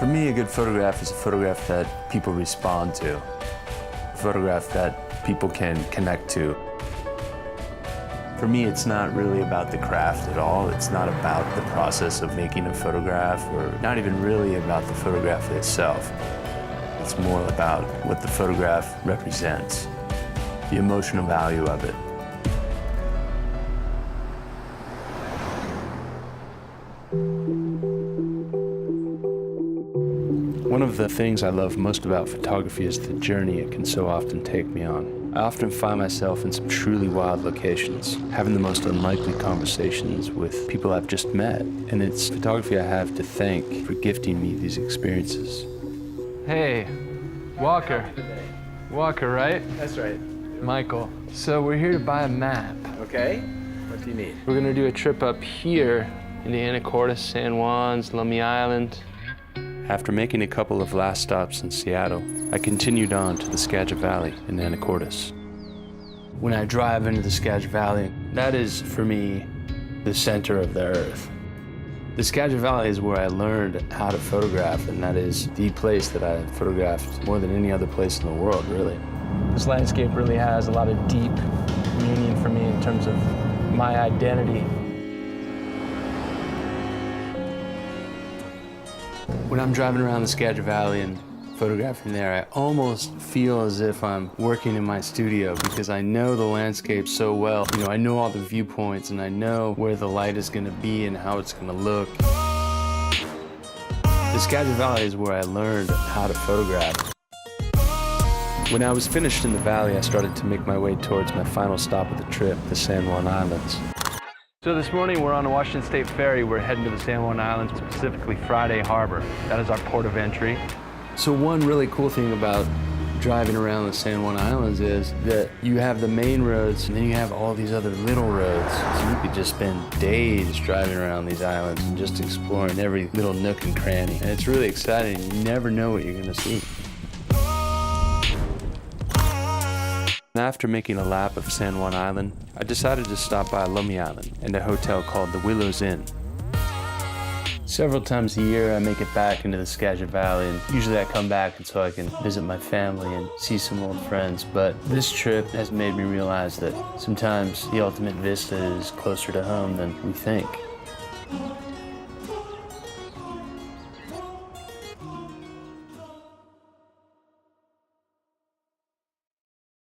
For me, a good photograph is a photograph that people respond to, a photograph that people can connect to. For me, it's not really about the craft at all. It's not about the process of making a photograph, or not even really about the photograph itself. It's more about what the photograph represents, the emotional value of it. One of the things I love most about photography is the journey it can so often take me on. I often find myself in some truly wild locations, having the most unlikely conversations with people I've just met. And it's photography I have to thank for gifting me these experiences. Hey, Walker. Walker, right? That's right. Michael. So we're here to buy a map. Okay. What do you need? We're gonna do a trip up here in the Anacortes, San Juans, Lummi Island. After making a couple of last stops in Seattle, I continued on to the Skagit Valley in Anacortes. When I drive into the Skagit Valley, that is, for me, the center of the earth. The Skagit Valley is where I learned how to photograph, and that is the place that I photographed more than any other place in the world, really. This landscape really has a lot of deep meaning for me in terms of my identity. When I'm driving around the Skagit Valley and photographing there, I almost feel as if I'm working in my studio because I know the landscape so well. You know, I know all the viewpoints and I know where the light is going to be and how it's going to look. The Skagit Valley is where I learned how to photograph. When I was finished in the valley, I started to make my way towards my final stop of the trip, the San Juan Islands. So this morning we're on the Washington State Ferry. We're heading to the San Juan Islands, specifically Friday Harbor. That is our port of entry. So one really cool thing about driving around the San Juan Islands is that you have the main roads and then you have all these other little roads. So you could just spend days driving around these islands and just exploring every little nook and cranny. And it's really exciting. You never know what you're gonna see. After making a lap of San Juan Island, I decided to stop by Lummi Island and a hotel called the Willows Inn. Several times a year I make it back into the Skagit Valley, and usually I come back so I can visit my family and see some old friends, but this trip has made me realize that sometimes the ultimate vista is closer to home than we think.